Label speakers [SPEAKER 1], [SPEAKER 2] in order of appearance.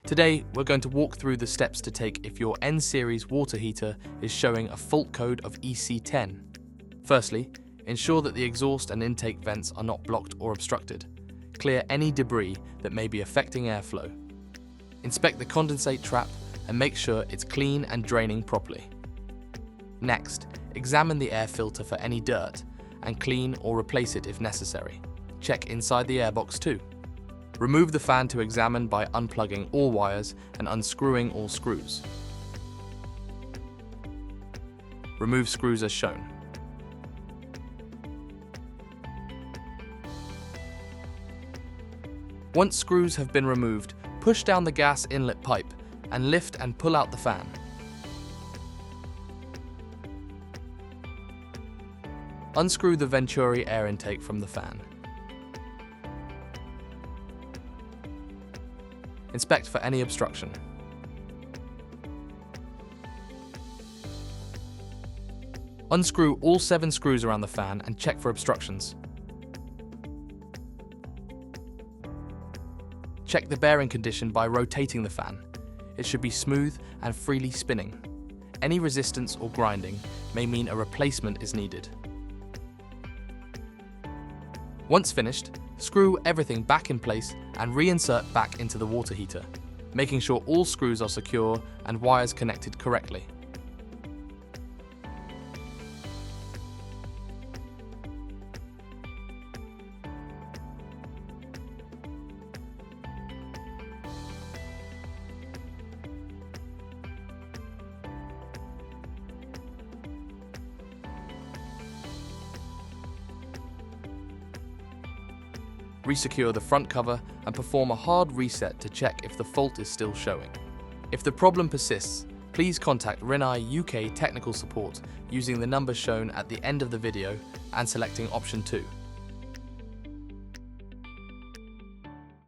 [SPEAKER 1] Today, we're going to walk through the steps to take if your N Series water heater is showing a fault code of EC10. Firstly, ensure that the exhaust and intake vents are not blocked or obstructed. Clear any debris that may be affecting airflow. Inspect the condensate trap and make sure it's clean and draining properly. Next, examine the air filter for any dirt and clean or replace it if necessary. Check inside the airbox too. Remove the fan to examine by unplugging all wires and unscrewing all screws. Remove screws as shown. Once screws have been removed, push down the gas inlet pipe and lift and pull out the fan. Unscrew the Venturi air intake from the fan. Inspect for any obstruction. Unscrew all 7 screws around the fan and check for obstructions. Check the bearing condition by rotating the fan. It should be smooth and freely spinning. Any resistance or grinding may mean a replacement is needed. Once finished, screw everything back in place and reinsert back into the water heater, making sure all screws are secure and wires connected correctly. Resecure the front cover and perform a hard reset to check if the fault is still showing. If the problem persists, please contact Rinnai UK technical support using the number shown at the end of the video and selecting option 2.